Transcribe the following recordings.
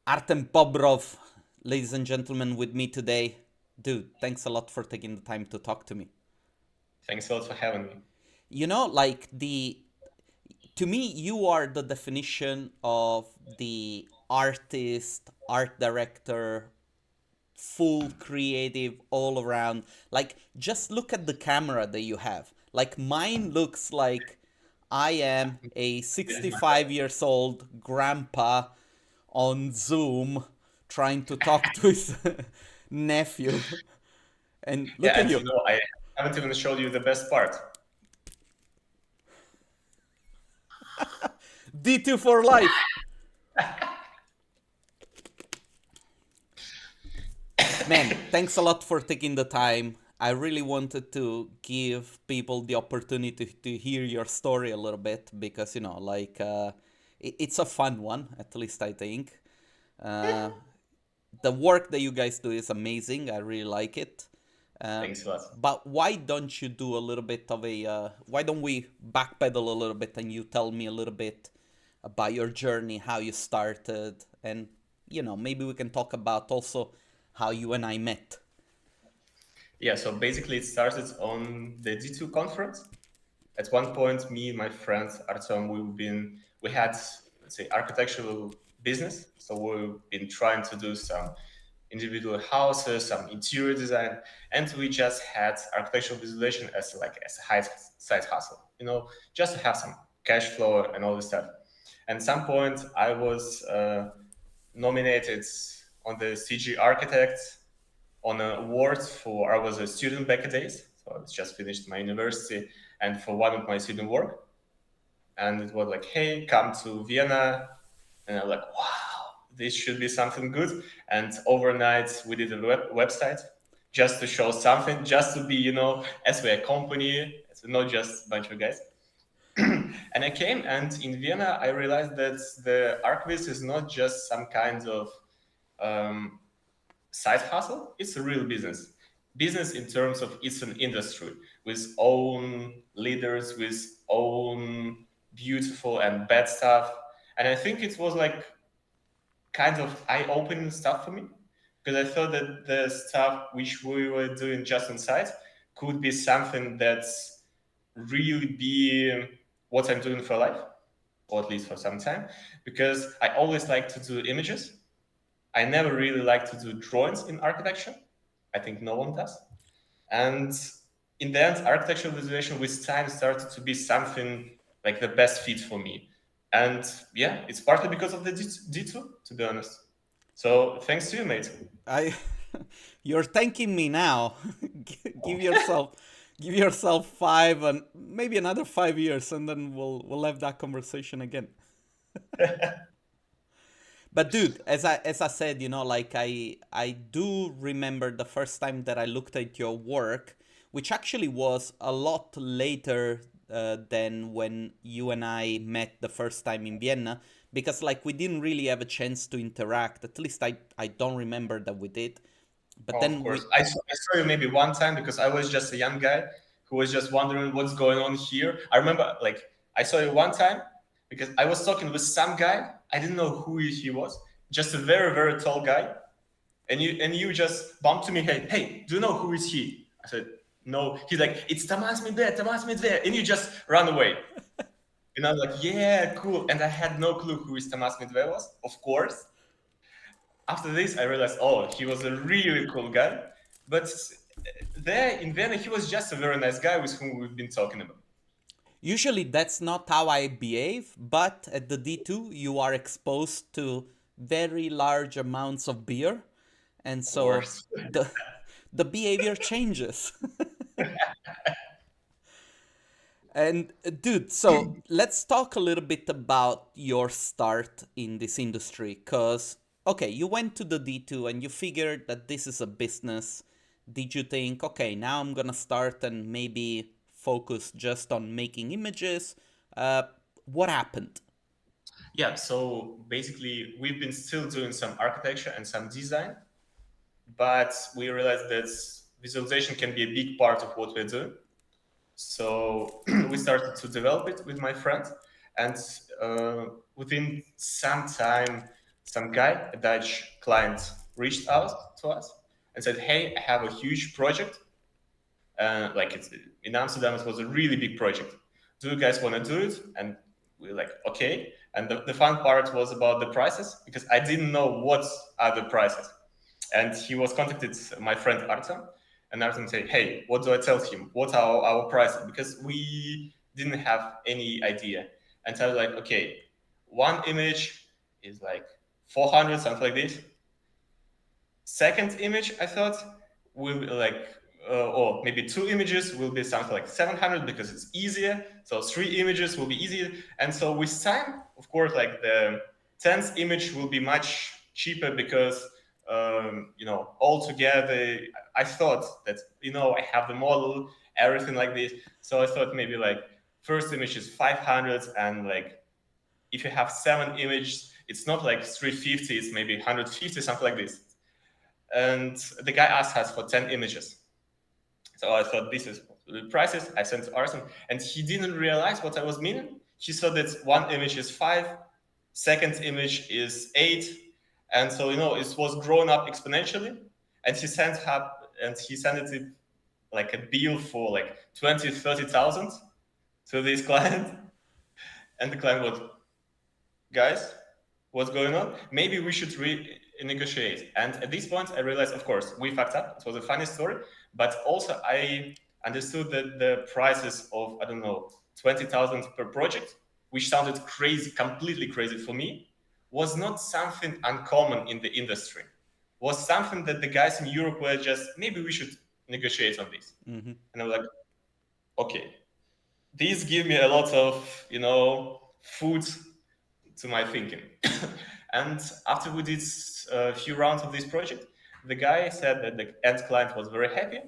Artem Bobrov, ladies and gentlemen, with me today. Dude, thanks a lot for taking the time to talk to me. Thanks a lot for having me. Like to me, you are the definition of the artist, art director, full creative all around. Like, just look at the camera that you have. Like, mine looks like I am a This is my 65 years old grandpa on Zoom trying to talk to his nephew. And Yeah, look at and you. I haven't even showed you the best part. D2 for life. Man, thanks a lot for taking the time. I really wanted to give people the opportunity to hear your story a little bit because, it's a fun one, at least I think. Uh, the work that you guys do is amazing. I really like it. Uh, Thanks a lot. but why don't you do a little bit of why don't we backpedal a little bit and you tell me a little bit about your journey, how you started, and, maybe we can talk about also how you and I met. Yeah, so basically it started on the D2 conference. At one point, me and my friend Artem, we had, let's say, architectural business. So we've been trying to do some individual houses, some interior design, and we just had architectural visualization as a high side hustle, just to have some cash flow and all this stuff. And at some point, I was nominated on the CG Architect on an award for I was a student back in days, so I was just finished my university, and for one of my student work, and it was like, hey, come to Vienna, and I'm like, wow, this should be something good. And overnight, we did a website just to show something, just to be, as we're a company, so not just a bunch of guys. And I came, and in Vienna, I realized that the archivist is not just some kind of um, side hustle, it's a real business. Business in terms of it's an industry with own leaders, with own beautiful and bad stuff. And I think it was like kind of eye-opening stuff for me because I thought that the stuff which we were doing just on site could be something that's really be what I'm doing for life, or at least for some time, because I always like to do images. I never really like to do drawings in architecture. I think no one does. And in the end, architectural visualization with time started to be something like the best fit for me. And yeah, it's partly because of the D2, to be honest. So thanks to you, mate. I You're thanking me now. give yourself give yourself 5 and maybe another 5 years and then we'll have that conversation again. But dude, as I said, like I do remember the first time that I looked at your work, which actually was a lot later than when you and I met the first time in Vienna, because like we didn't really have a chance to interact. At least I don't remember that we did. But Of then course. we I saw you maybe one time because I was just a young guy who was just wondering what's going on here. I remember like I saw you one time because I was talking with some guy. I didn't know who he was, just a very, very tall guy. And you just bumped to me, hey, do you know who is he? I said, no. He's like, it's Tamas Medved. And you just run away. And I was like, yeah, cool. And I had no clue who is Tamas Medved was, of course. After this, I realized, oh, he was a really cool guy. But there in Vienna, he was just a very nice guy with whom we've been talking about. usually that's not how I behave, but at the D2 you are exposed to very large amounts of beer, and Of so course. the the behavior changes. And dude, so let's talk a little bit about your start in this industry. Cause okay, you went to the D2 and you figured that this is a business. Did you think, okay, now I'm gonna start and maybe focus just on making images? Uh, what happened? Yeah, so basically, we've been still doing some architecture and some design, but we realized that visualization can be a big part of what we're doing. So we started to develop it with my friend, and within some time, some guy, a Dutch client, reached out to us and said, "Hey, I have a huge project. Like it's in Amsterdam, it was a really big project. Do you guys want to do it?" And we are like, okay. And the fun part was about the prices because I didn't know what are the prices. And he was contacted my friend Artem, and Artem said, "Hey, what do I tell him? What are our prices?" Because we didn't have any idea. And so I was like, "Okay, one image is like 400, something like this. Second image, I thought, will be like, or maybe two images will be something like 700 because it's easier. So three images will be easier. And so with time, of course, like the 10th image will be much cheaper because, all together, I thought that, I have the model, everything like this. So I thought maybe like first image is 500 and like if you have seven images, it's not like 350, it's maybe 150, something like this. And the guy asked us for 10 images. So I thought this is the prices. I sent to Arson, and he didn't realize what I was meaning. He saw that one image is 5, second image is 8, and so it was growing up exponentially. And he sent it like a bill for like 20, 30,000 to this client, and the client was, "Guys, what's going on? Maybe we should renegotiate." And at this point, I realized, of course, we fucked up. It was a funny story, but also I understood that the prices of, I don't know, 20,000 per project, which sounded crazy, completely crazy for me, was not something uncommon in the industry. Was something that the guys in Europe were just, maybe we should negotiate on this. Mm-hmm. And I'm like, okay, these give me a lot of, food to my thinking. And after we did a few rounds of this project, the guy said that the end client was very happy.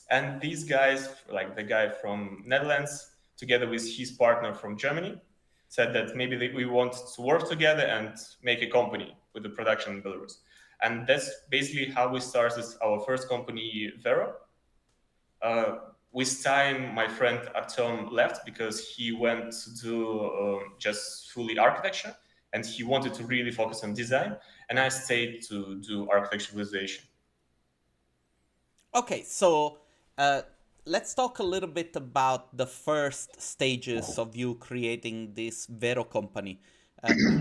And these guys, like the guy from Netherlands, together with his partner from Germany, said that maybe we want to work together and make a company with the production in Belarus. And that's basically how we started our first company, Vero. Uh, with time, my friend Artem left because he went to do just fully architecture, and he wanted to really focus on design. And I stayed to do architecture visualization. Okay, so uh, let's talk a little bit about the first stages of you creating this Vero company.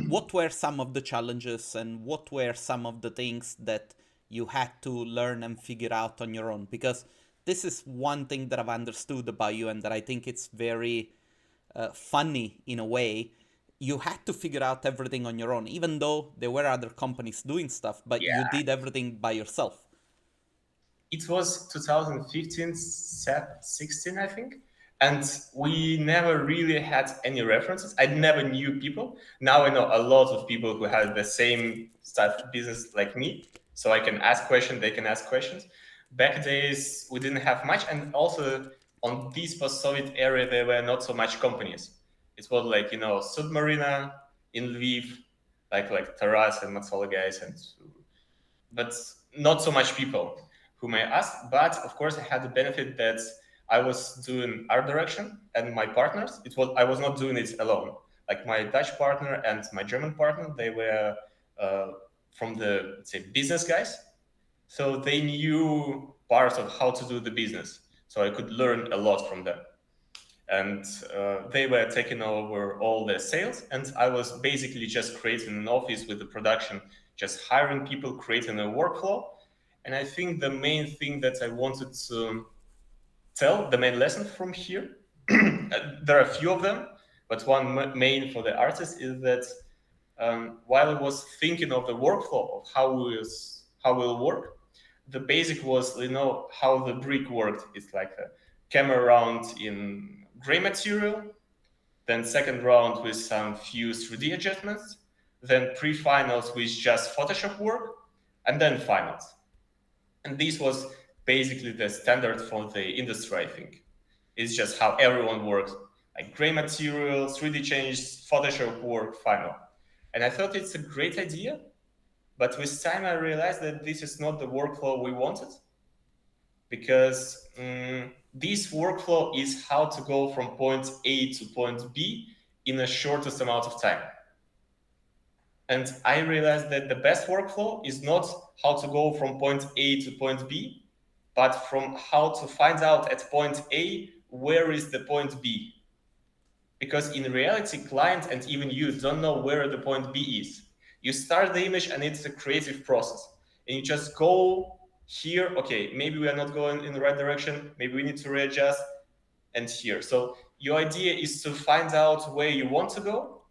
What were some of the challenges and what were some of the things that you had to learn and figure out on your own? Because this is one thing that I've understood about you and that I think it's very funny in a way. You had to figure out everything on your own, even though there were other companies doing stuff, but you Yeah, did everything by yourself. it was 2015, 16, I think. And we never really had any references. I never knew people. Now I know a lot of people who had the same type of business like me. So I can ask questions, they can ask questions. Back days, we didn't have much. And also on this post-Soviet area, there were not so much companies. It was like, Submarina in Lviv, like Taras and Matsola guys, but not so much people whom I asked. But of course, I had the benefit that I was doing art direction and my partners. I was not doing it alone. Like my Dutch partner and my German partner, they were uh, from the, let's say, business guys, so they knew parts of how to do the business. So I could learn a lot from them. And they were taking over all the sales, and I was basically just creating an office with the production, just hiring people, creating a workflow. And I think the main thing that I wanted to tell, the main lesson from here, there are a few of them, but one main for the artist is that while I was thinking of the workflow of how will work, the basic was, how the brick worked. It's like a camera round in gray material, then second round with some few 3D adjustments, then pre-finals with just Photoshop work, and then finals. And this was basically the standard for the industry, I think. It's just how everyone works, like gray material, 3D changes, Photoshop work, final. And I thought it's a great idea, but with time I realized that this is not the workflow we wanted, because this workflow is how to go from point A to point B in the shortest amount of time. And I realized that the best workflow is not how to go from point A to point B, but from how to find out at point A where is the point B. Because in reality, client and even you don't know where the point B is. You start the image and it's a creative process. And you just go here, okay, maybe we are not going in the right direction, maybe we need to readjust, and here. So your idea is to find out where you want to go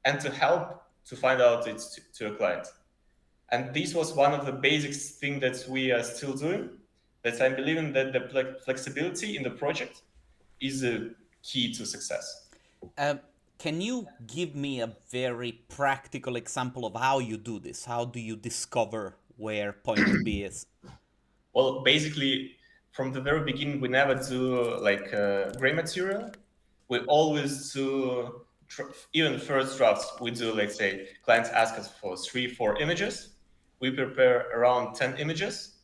and to help to find out it to a client. And this was one of the basic things that we are still doing. That I'm believing that the flexibility in the project is a key to success. Um, can you give me a very practical example of how you do this? How do you discover where point B is? Well, basically, from the very beginning, we never do like gray material. We always do, even first drafts, we do, let's say, clients ask us for 3, 4 images. We prepare around 10 images,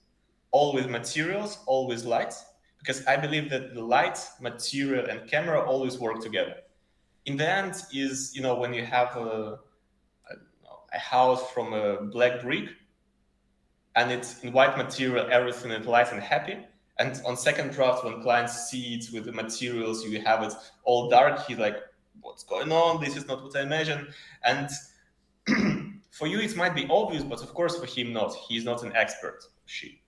all with materials, all with lights, because I believe that the light, material, and camera always work together. In the end, is when you have a house from a black brick, and it's in white material, everything is light and happy. And on second draft, when clients see it with the materials, you have it all dark. He's like, "What's going on? This is not what I imagined." And for you, it might be obvious, but of course, for him, not. He's not an expert. She.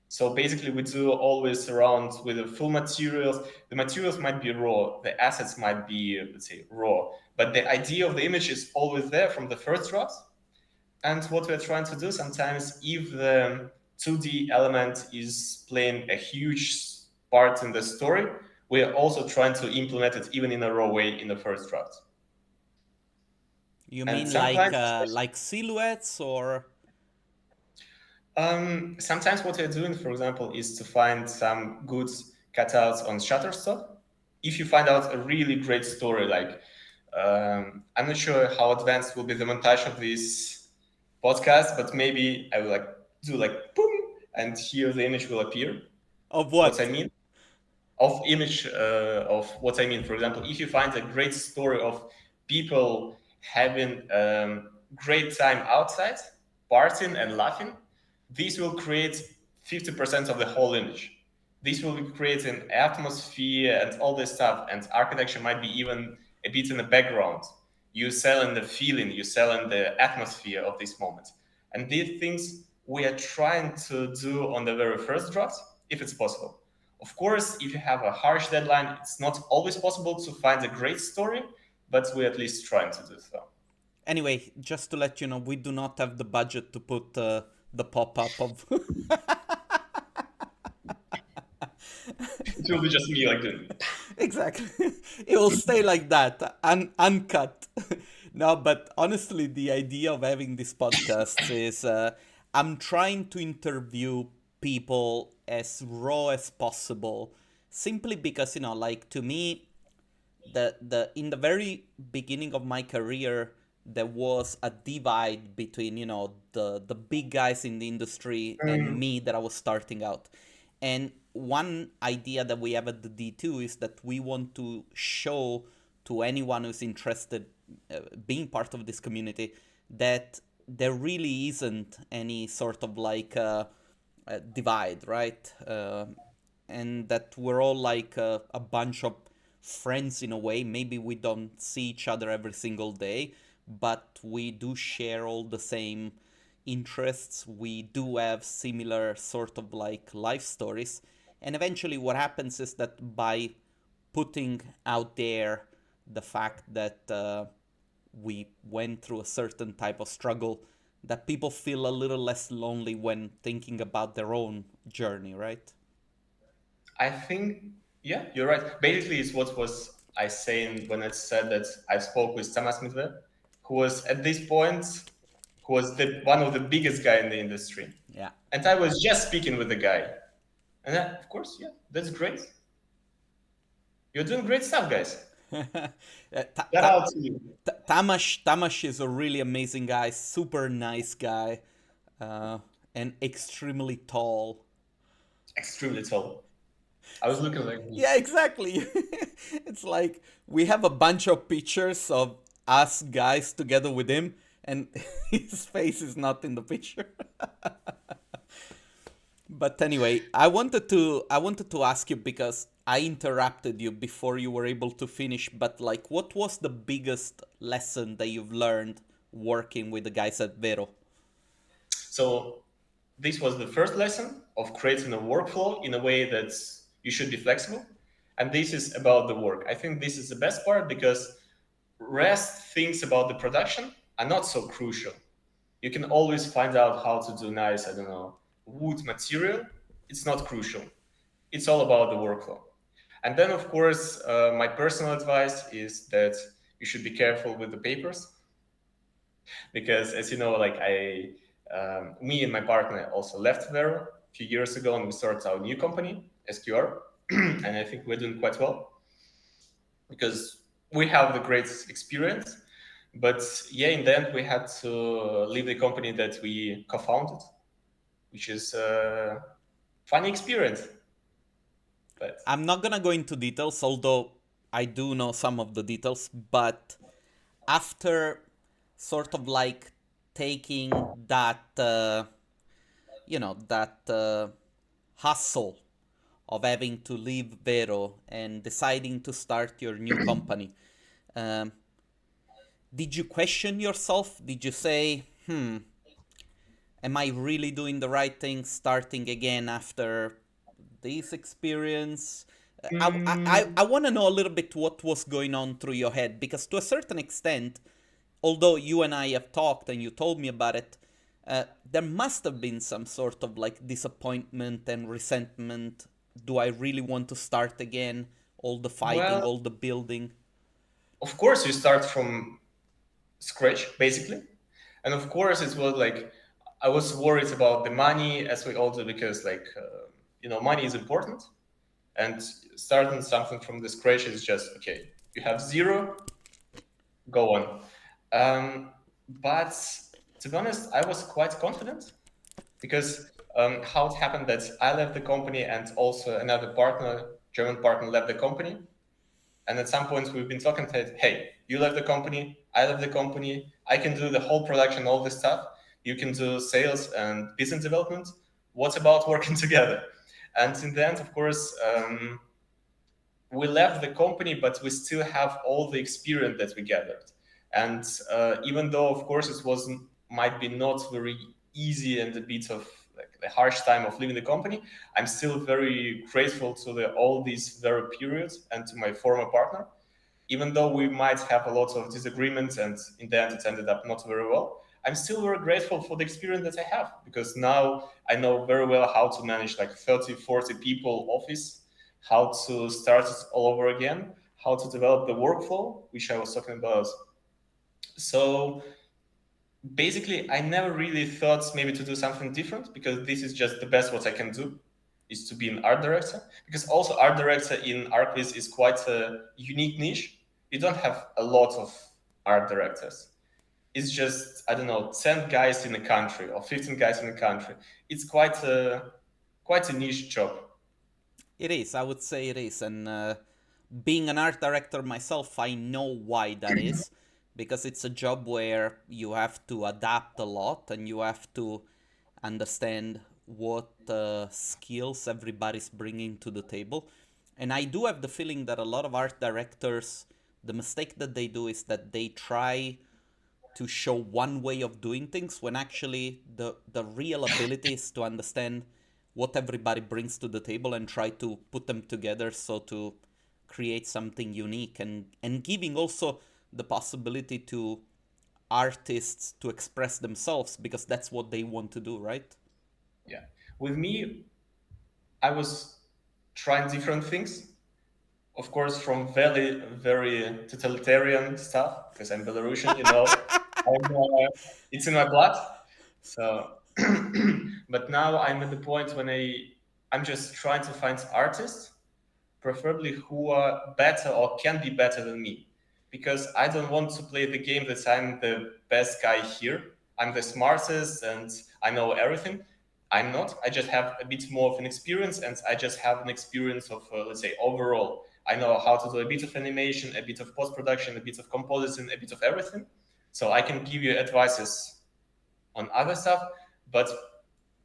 So basically, we do always around with the full materials. The materials might be raw. The assets might be, let's say, raw. But the idea of the image is always there from the first draft. And what we're trying to do sometimes, if the 2D element is playing a huge part in the story, we're also trying to implement it even in a raw way in the first draft. You And mean some clients, like silhouettes or sometimes what we're doing, for example, is to find some good cutouts on Shutterstock. If you find out a really great story, like I'm not sure how advanced will be the montage of this podcast, but maybe I will like do like boom, and here the image will appear. of What I what? mean of image of what I mean. For example, if you find a great story of people having great time outside, partying and laughing, this will create 50% of the whole image. This will create an atmosphere and all this stuff, and architecture might be even a bit in the background. You sell in the feeling, you sell in the atmosphere of this moment. And these things we are trying to do on the very first draft, if it's possible. Of course, if you have a harsh deadline, it's not always possible to find a great story, but we're at least trying to do so. Anyway, just to let you know, we do not have the budget to put the pop up of. It will be just me like doing. Exactly. It will stay like that, uncut. No, but honestly, the idea of having this podcast is I'm trying to interview people as raw as possible, simply because, like to me, the in the very beginning of my career, there was a divide between the big guys in the industry and me that I was starting out. And one idea that we have at the D2 is that we want to show to anyone who's interested being part of this community that there really isn't any sort of like divide, right? And that we're all like a bunch of friends in a way. Maybe we don't see each other every single day, but we do share all the same interests. We do have similar sort of like life stories. And eventually, what happens is that by putting out there the fact that we went through a certain type of struggle, that people feel a little less lonely when thinking about their own journey, right? I think, yeah, you're right. Basically, it's what was I saying when I said that I spoke with Tamas, who was at this point, who was one of the biggest guy in the industry. Yeah. And I was just speaking with the guy. And of course, yeah, that's great. You're doing great stuff, guys. Shout out to you. Tamas is a really amazing guy, super nice guy, uh, and extremely tall. Extremely tall. I was looking like Yeah, exactly. It's like we have a bunch of pictures of us guys together with him, and his face is not in the picture. But anyway, I wanted to ask you because I interrupted you before you were able to finish, but like what was the biggest lesson that you've learned working with the guys at Vero? So this was the first lesson of creating a workflow in a way that you should be flexible. And this is about the work. I think this is the best part because rest things about the production are not so crucial. You can always find out how to do nice, I don't know, wood material. It's not crucial. It's all about the workflow. And then, of course, my personal advice is that you should be careful with the papers because, as you know, me and my partner also left Vero a few years ago, and we started our new company, SQR, and I think we're doing quite well because we have the great experience. But yeah, in the end, we had to leave the company that we co-founded, which is a funny experience. But I'm not gonna go into details, although I do know some of the details, but after sort of like taking that hustle of having to leave Vero and deciding to start your new company, um, did you question yourself? Did you say, am I really doing the right thing starting again after this experience? I want to know a little bit what was going on through your head because to a certain extent, although you and I have talked and you told me about it, there must have been some sort of like disappointment and resentment. Do I really want to start again? All the fighting, well, all the building. of course, you start from scratch basically, and of course, it was like I was worried about the money as we all do because money is important, and starting something from the scratch is just okay. You have zero, go on. But to be honest, I was quite confident because how it happened that I left the company and also another partner, German partner, left the company. And at some point, we've been talking to, hey, you left the company, I left the company, I can do the whole production, all this stuff. You can do sales and business development. What's about working together? And in the end, of course, we left the company, but we still have all the experience that we gathered. And even though, of course, it wasn't might be not very easy and a bit of like the harsh time of leaving the company, I'm still very grateful to all these very periods and to my former partner. Even though we might have a lot of disagreements and in the end it ended up not very well, I'm still very grateful for the experience that I have because now I know very well how to manage like 30, 40 people office, how to start it all over again, how to develop the workflow, which I was talking about. So basically, I never really thought maybe to do something different because this is just the best what I can do is to be an art director. Because also art director in ArcViz is quite a unique niche. You don't have a lot of art directors. It's just I don't know 10 guys in a country or 15 guys in a country. It's quite a niche job. It is, I would say it is. And being an art director myself, I know why that is. Because it's a job where you have to adapt a lot and you have to understand what skills everybody's bringing to the table. And I do have the feeling that a lot of art directors, the mistake that they do is that they try to show one way of doing things when actually the real ability is to understand what everybody brings to the table and try to put them together so to create something unique and giving also the possibility to artists to express themselves because that's what they want to do, right? Yeah. With me, I was trying different things. Of course, from very, very totalitarian stuff, because I'm Belarusian, it's in my blood. So, but now I'm at the point when I'm just trying to find artists preferably who are better or can be better than me. Because I don't want to play the game that I'm the best guy here. I'm the smartest and I know everything. I'm not. I just have a bit more of an experience and I just have an experience of, let's say, overall. I know how to do a bit of animation, a bit of post production, a bit of compositing, a bit of everything. So I can give you advices on other stuff, but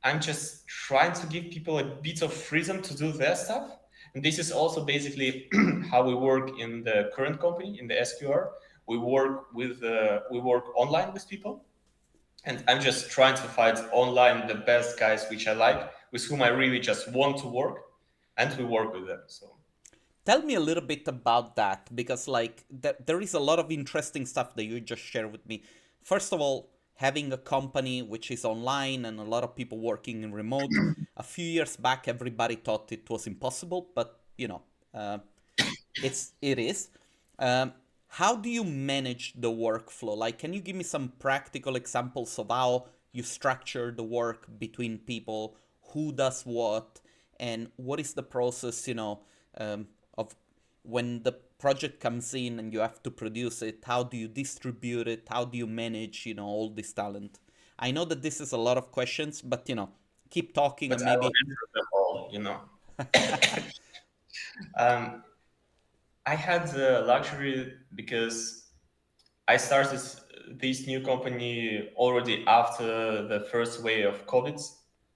I'm just trying to give people a bit of freedom to do their stuff. And this is also basically how we work in the current company, in the SQR. We work online with people, and I'm just trying to find online the best guys which I like, with whom I really just want to work, and we work with them. So Tell me a little bit about that because like there is a lot of interesting stuff that you just shared with me. First of all, having a company which is online and a lot of people working in remote. A few years back, everybody thought it was impossible, but uh, it is. Um, how do you manage the workflow? Like, can you give me some practical examples of how you structure the work between people, who does what, and what is the process, of when the project comes in and you have to produce it? How do you distribute it? How do you manage, all this talent? I know that this is a lot of questions, but keep talking but and I will maybe. answer them all. um, I had the luxury because I started this new company already after the first wave of COVID.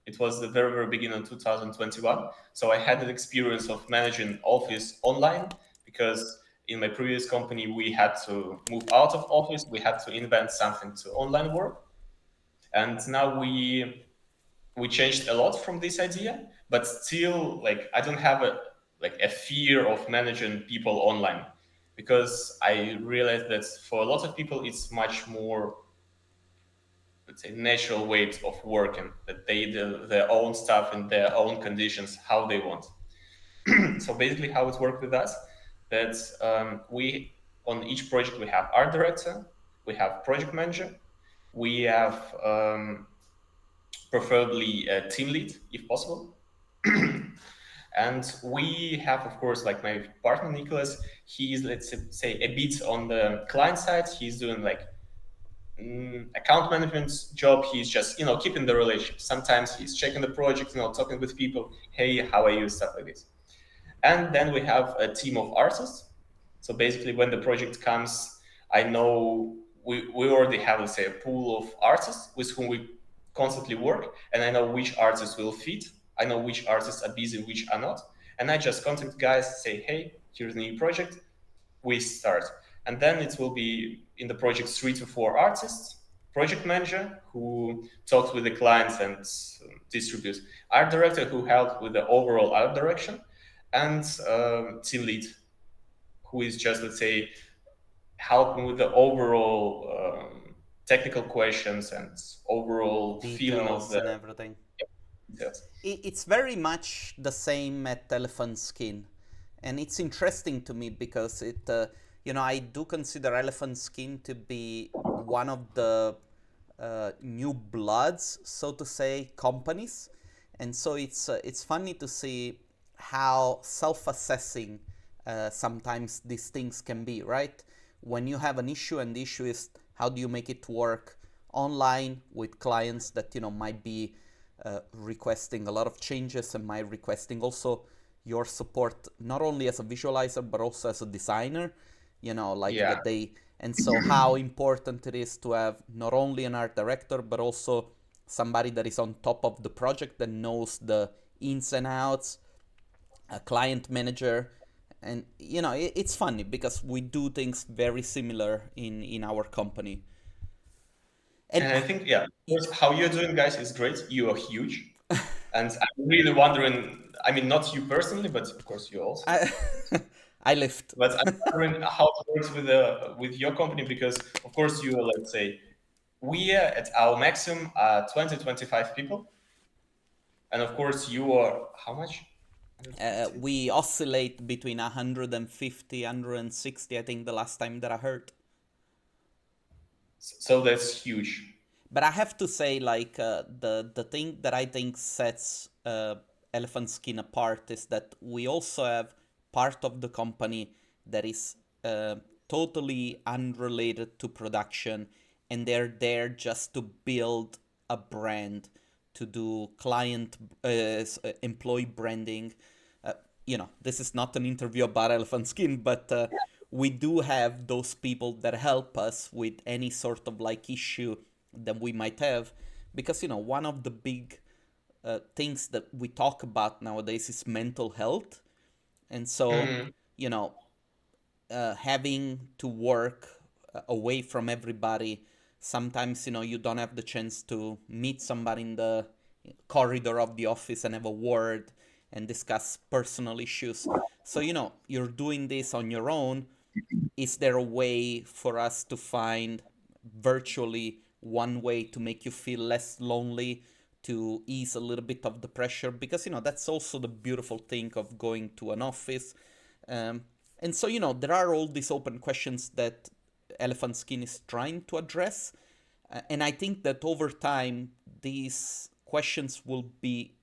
It was the very, very beginning of 2021. So I had an experience of managing office online because in my previous company, we had to move out of office. We had to invent something to online work. And now we changed a lot from this idea, but still, like, I don't have a fear of managing people online, because I realized that for a lot of people it's much more, let's say, natural way of working, that they do their own stuff in their own conditions, how they want. So basically how it worked with us, that we on each project we have art director, we have project manager, we have preferably a team lead if possible. And we have, of course, like my partner Nicholas, he's, let's say, a bit on the client side. He's doing like account management job. He's just, keeping the relationship. Sometimes he's checking the project, talking with people. Hey, how are you? Stuff like this. And then we have a team of artists. So basically, when the project comes, I know we already have, let's say, a pool of artists with whom we constantly work, and I know which artists will fit. I know which artists are busy, which are not. And I just contact guys, say, hey, here's a new project, we start. And then it will be in the project 3 to 4 artists, project manager who talks with the clients and distributes, art director who helps with the overall art direction, and team lead who is just, let's say, helping with the overall technical questions and overall feeling of Details the and everything. details. It's very much the same at Elephant Skin, and it's interesting to me because I do consider Elephant Skin to be one of the new bloods, so to say, companies, and so it's funny to see how self-assessing sometimes these things can be, right? When you have an issue and the issue is how do you make it work online with clients that might be requesting a lot of changes and might requesting also your support not only as a visualizer but also as a designer, like Yeah. that they. And so how important it is to have not only an art director but also somebody that is on top of the project that knows the ins and outs, a client manager. And it's funny because we do things very similar in our company. And And I think, yeah, of course, how you're doing, guys, is great. You are huge. And I'm really wondering, I mean, not you personally, but of course you also. I, I lift. But I'm wondering how it works with your company, because of course you are, let's say, we are at our maximum 20-25 people. And of course you are how much? 150. We oscillate between 150, 160, I think the last time that I heard. So that's huge. But I have to say, like, the thing that I think sets Elephant Skin apart is that we also have part of the company that is totally unrelated to production, and they're there just to build a brand, to do client employee branding. This is not an interview about Elephant Skin, but we do have those people that help us with any sort of like issue that we might have, because one of the big things that we talk about nowadays is mental health. And so, Hmm. you know, having to work away from everybody, sometimes you don't have the chance to meet somebody in the corridor of the office and have a word and discuss personal issues. So you're doing this on your own. Is there a way for us to find virtually one way to make you feel less lonely, to ease a little bit of the pressure? Because that's also the beautiful thing of going to an office. um, and so there are all these open questions that Elephant Skin is trying to address. And I think that over time these questions will be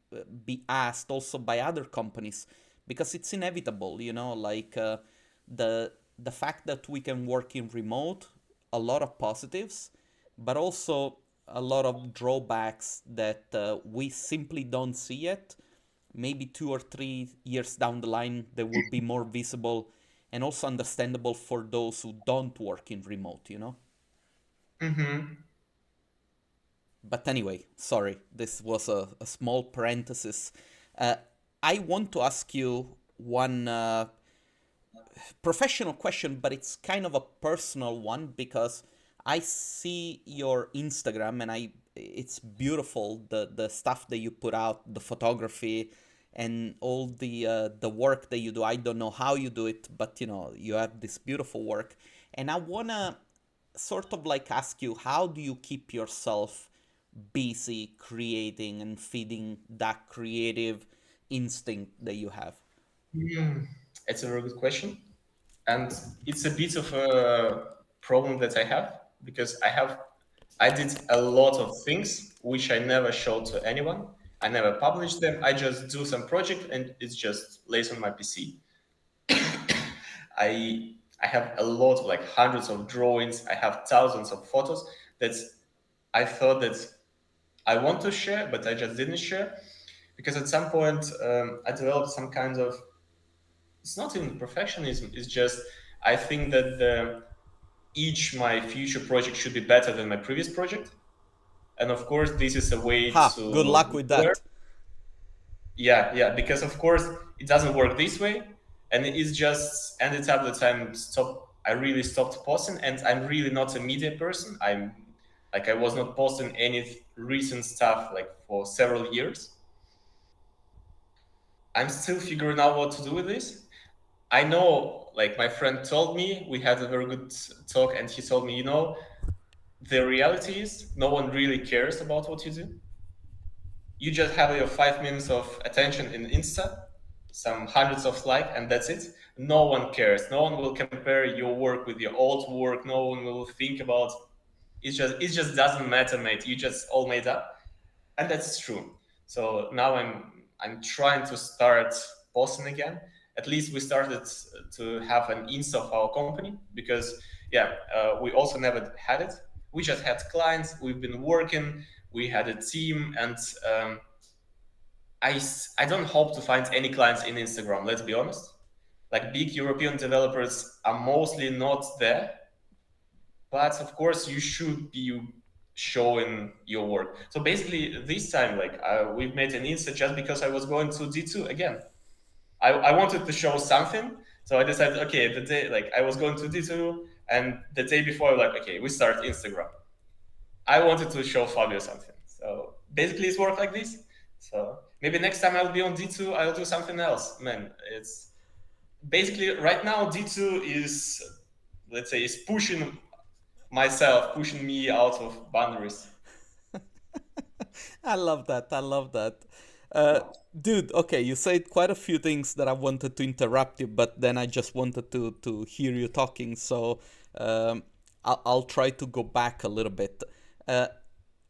asked also by other companies, because it's inevitable, like the fact that we can work in remote, a lot of positives, but also a lot of drawbacks that we simply don't see yet. Maybe 2 or 3 years down the line they will be more visible and also understandable for those who don't work in remote. Hmm. But anyway, sorry, this was a small parenthesis. uh, I want to ask you one professional question, but it's kind of a personal one, because I see your Instagram and it's beautiful, the stuff that you put out, the photography and all the work that you do. I don't know how you do it, but you have this beautiful work, and I wanna sort of like ask you, how do you keep yourself busy creating and feeding that creative instinct that you have? Hmm. It's a very good question. And it's a bit of a problem that I have because I did a lot of things which I never showed to anyone. I never published them. I just do some project and it's just lays on my PC. I have a lot, like hundreds of drawings. I have thousands of photos that I thought that I want to share, but I just didn't share because at some point I developed some kind of, it's not even perfectionism. It's just I think that each my future project should be better than my previous project, and of course this is a way Ha, good to luck with learn. that. Yeah, because of course it doesn't work this way, and it's just ended up that I really stopped posting, and I'm really not a media person. I was not posting any recent stuff like for several years. I'm still figuring out what to do with this. I know, like my friend told me, we had a very good talk, and he told me, the reality is no one really cares about what you do. You just have your 5 minutes of attention in Insta, some hundreds of likes, and that's it. No one cares. No one will compare your work with your old work. No one will think about it just doesn't matter, mate. You just all made up. And that's true. So now I'm trying to start posting again. At least we started to have an Insta of our company because yeah, we also never had it. We just had clients. We've been working. We had a team, and I don't hope to find any clients in Instagram. Let's be honest. Like big European developers are mostly not there, but of course you should be showing your work. So basically this time like we've made an Insta just because I was going to D2 again. I wanted to show something, so I decided, okay, the day like I was going to D2 and the day before like, okay, we start Instagram. I wanted to show Fabio something, so basically it's worked like this. So maybe next time I'll be on D2, I'll do something else. Man, it's basically right now D2 is, let's say, is pushing myself, pushing me out of boundaries. I love that. I love that. Uh, Dude, okay, you said quite a few things that I wanted to interrupt you, but then I just wanted to hear you talking, so I'll try to go back a little bit. Uh,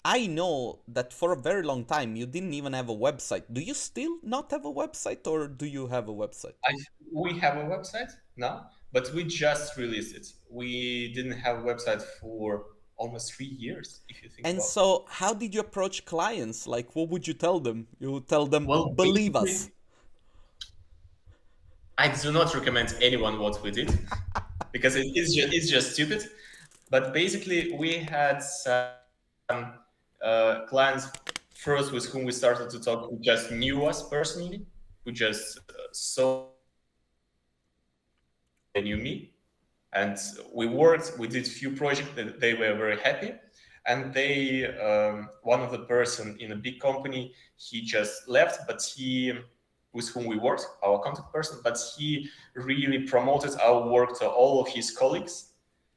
I know that for a very long time you didn't even have a website. Do you still not have a website, or do you have a website? I, we have a website now, but we just released it. We didn't have a website for almost 3 years, if you think And about it. so, how did you approach clients? Like, what would you tell them? You would tell them, Well, believe us. basically, I do not recommend anyone what we did. because it's just stupid. But basically, we had some clients first with whom we started to talk who just knew us personally, who just saw us before they knew me, and we did few projects that they were very happy. And they one of the person in a big company, he just left, but he with whom we worked, our contact person, but he really promoted our work to all of his colleagues.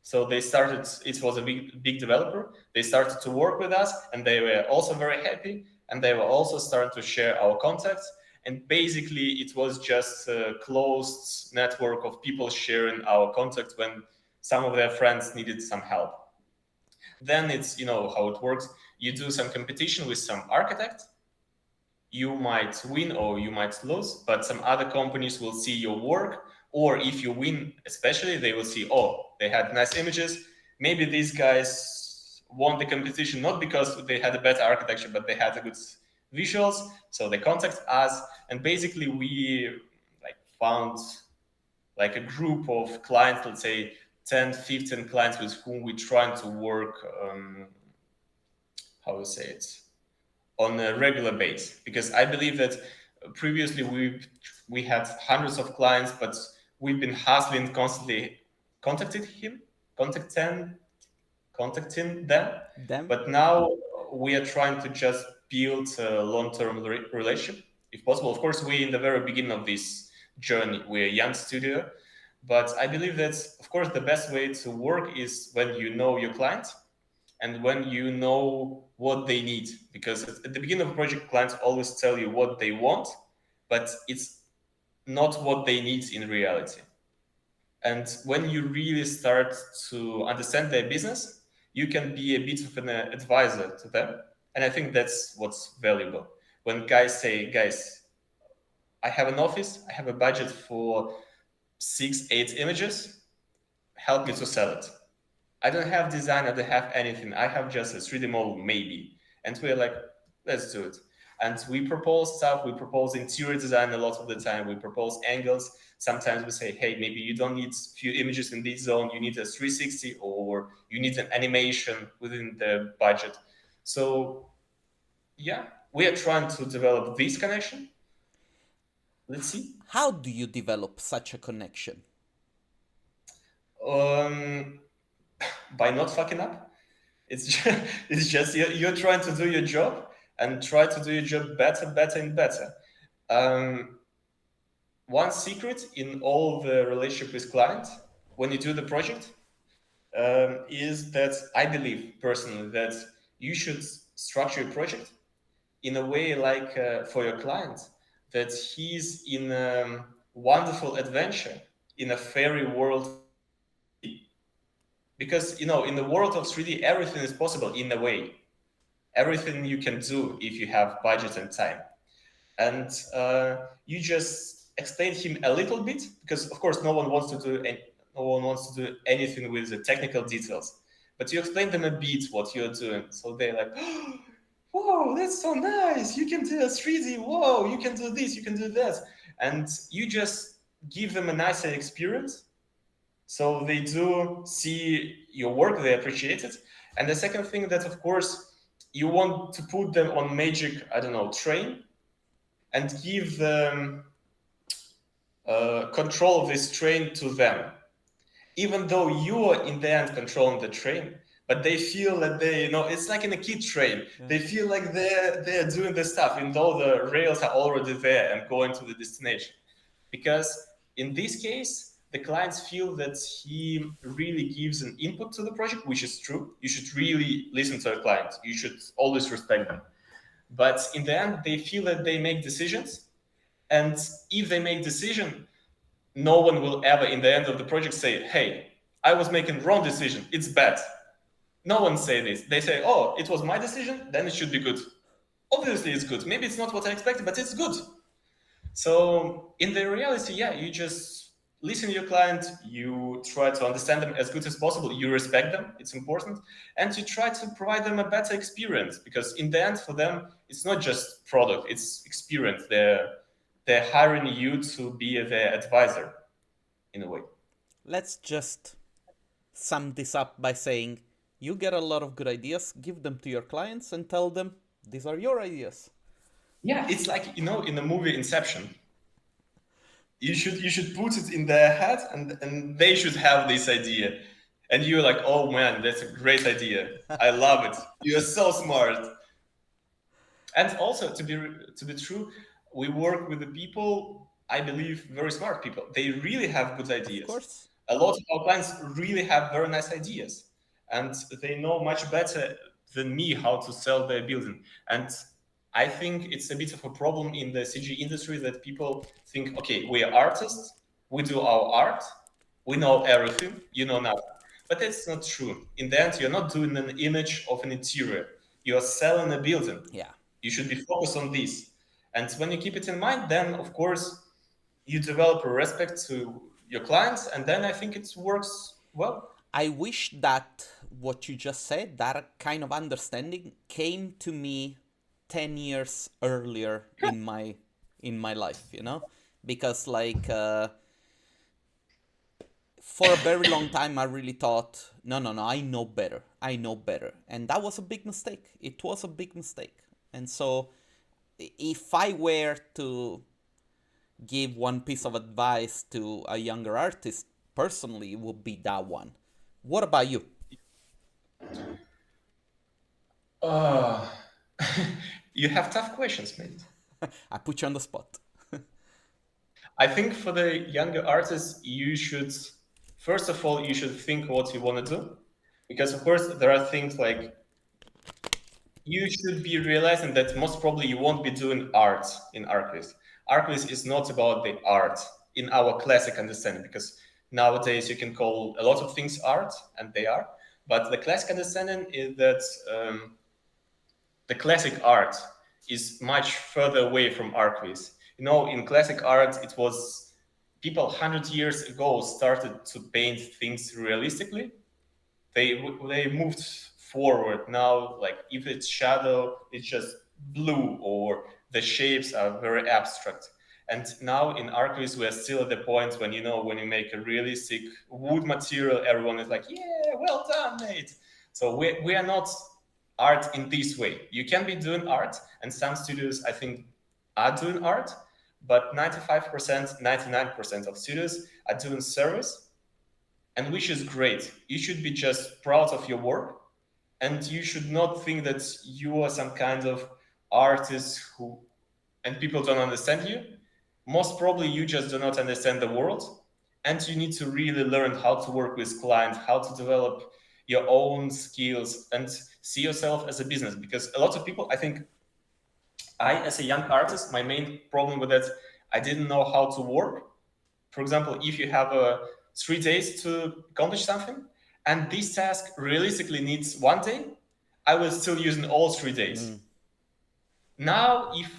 So they started, it was a big developer, they started to work with us, and they were also very happy, and they were also starting to share our contacts. And basically it was just a closed network of people sharing our contacts when some of their friends needed some help. Then it's, you know how it works, you do some competition with some architect, you might win or you might lose, but some other companies will see your work, or if you win especially, they will see, oh, they had nice images, maybe these guys won the competition not because they had a better architecture, but they had a good visuals, so they contact us. And basically we like found like a group of clients, let's say 10, 15 clients with whom we trying to work, how to say it, on a regular base. Because I believe that previously we had hundreds of clients, but we've been hustling constantly, contacted him, contacting contacting them. Them? But now we are trying to just build a long-term relationship, if possible. Of course, we in the very beginning of this journey, we're a young studio, but I believe that, of course, the best way to work is when you know your client and when you know what they need. Because at the beginning of a project, clients always tell you what they want, but it's not what they need in reality. And when you really start to understand their business, you can be a bit of an advisor to them. And I think that's what's valuable. When guys say, guys, I have an office, I have a budget for 6, 8 images, help me to sell it. I don't have design, I don't have anything. I have just a 3D model, maybe. And we're like, let's do it. And we propose stuff, we propose interior design a lot of the time, we propose angles. Sometimes we say, hey, maybe you don't need few images in this zone, you need a 360, or you need an animation within the budget. So yeah, we are trying to develop this connection. Let's see. How do you develop such a connection? Um, by not fucking up. It's just, it's just you're trying to do your job and try to do your job better, better, and better. Um, One secret in all the relationship with clients when you do the project is that I believe personally that you should structure your project in a way like for your client that he's in a wonderful adventure in a fairy world of 3D. Because in the world of 3D everything is possible in a way, everything you can do if you have budget and time. And you just explain him a little bit, because of course no one wants to do anything with the technical details, but you explain them a bit what you're doing, so they're like, oh, whoa, that's so nice, you can do a 3D, whoa, you can do this, you can do that. And you just give them a nicer experience, so they do see your work, they appreciate it. And the second thing that, of course, you want to put them on magic, I don't know, train, and give them control of this train to them, even though you are in the end controlling the train. But they feel that it's like in a kid train. Yeah. They feel like they're doing the stuff, even though the rails are already there and going to the destination. Because in this case, the clients feel that he really gives an input to the project, which is true. You should really listen to a client. You should always respect them. But in the end, they feel that they make decisions, and if they make decision, no one will ever in the end of the project say, hey, I was making wrong decision, it's bad. No one say this. They say, oh, it was my decision, then it should be good. Obviously it's good. Maybe it's not what I expected, but it's good. So in the reality, yeah, you just listen to your client, you try to understand them as good as possible, you respect them, it's important, and you try to provide them a better experience, because in the end for them, it's not just product, it's experience. They're hiring you to be their advisor in a way. let's just sum this up by saying you get a lot of good ideas, give them to your clients, and tell them these are your ideas. Yeah, it's like, in the movie Inception. You should put it in their head, and they should have this idea. And you're like, oh man, that's a great idea. I love it. You're so smart. And also, to be true, we work with the people, I believe, very smart people. They really have good Of ideas. course. A lot of our clients really have very nice ideas, and they know much better than me how to sell their building. And I think it's a bit of a problem in the CG industry that people think, okay, we are artists, we do our art, we know everything, you know nothing. But that's not true. In the end, you're not doing an image of an interior. You're selling a building. Yeah. You should be focused on this. And when you keep it in mind, then of course you develop a respect to your clients, and then I think it works well. I wish that what you just said, that kind of understanding came to me 10 years earlier in my life, you know? Because like for a very long time I really thought, no, no, no, I know better. I know better. And that was a big mistake. It was a big mistake. And so if I were to give one piece of advice to a younger artist, personally, it would be that one. What about you? Uh, you have tough questions, mate. I put you on the spot. I think for the younger artists, you should, first of all, you should think what you want to do. Because, of course, there are things like you should be realizing that most probably you won't be doing art in Archviz. Archviz is not about the art in our classic understanding, because nowadays you can call a lot of things art, and they are. But the classic understanding is that the classic art is much further away from Archviz. In classic art, it was people 100 years ago started to paint things realistically. They moved forward. Now, like if it's shadow, it's just blue, or the shapes are very abstract. And now in Archviz, we're still at the point when you make a realistic wood material, everyone is like, yeah, well done, mate. So we are not art in this way. You can be doing art, and some studios, I think, are doing art, but 95%, 99% of studios are doing service, and which is great. You should be just proud of your work, and you should not think that you are some kind of artist who and people don't understand you. Most probably you just do not understand the world, and you need to really learn how to work with clients, how to develop your own skills, and see yourself as a business. Because a lot of people, I think, as a young artist, my main problem with that, I didn't know how to work. For example, if you have 3 days to accomplish something, and this task realistically needs 1 day, I will still use all 3 days. Mm. Now, if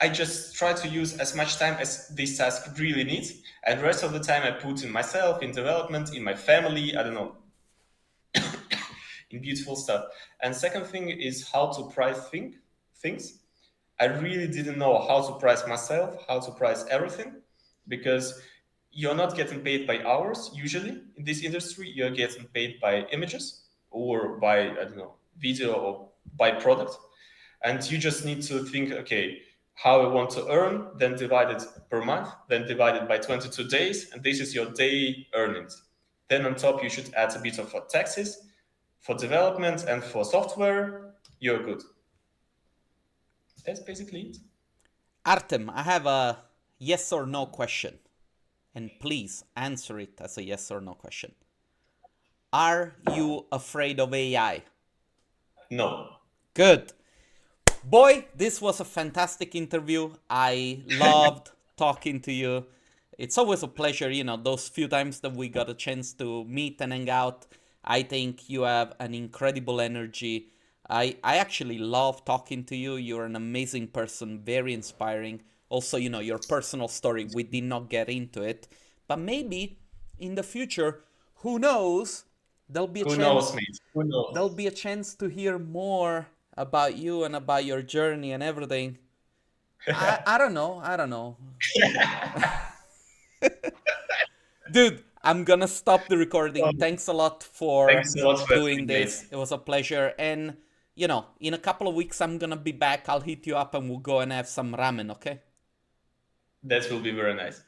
I just try to use as much time as this task really needs, and the rest of the time I put in myself, in development, in my family, I don't know, in beautiful stuff. And second thing is how to price things. I really didn't know how to price myself, how to price everything, because you're not getting paid by hours usually in this industry. You're getting paid by images, or by, I don't know, video, or by product. And you just need to think, okay, how I want to earn, then divide it per month, then divide it by 22 days, and this is your day earnings. Then on top, you should add a bit of taxes for development and for software. You're good. That's basically it. Artem, I have a yes or no question, and please answer it as a yes or no question. Are you afraid of AI? No. Good. Boy, this was a fantastic interview. I loved talking to you. It's always a pleasure, those few times that we got a chance to meet and hang out. I think you have an incredible energy. I actually love talking to you. You're an amazing person, very inspiring. Also, your personal story, we did not get into it. But maybe in the future, who knows, there'll be a Who knows, chance mate? Who knows? there'll be a chance to hear more about you and about your journey and everything. I don't know. I don't know. Dude, I'm gonna stop the recording. Thanks a lot Thank you for so much for having doing me, Nate. this. It was a pleasure. And, in a couple of weeks, I'm gonna be back. I'll hit you up and we'll go and have some ramen, okay? That will be very nice.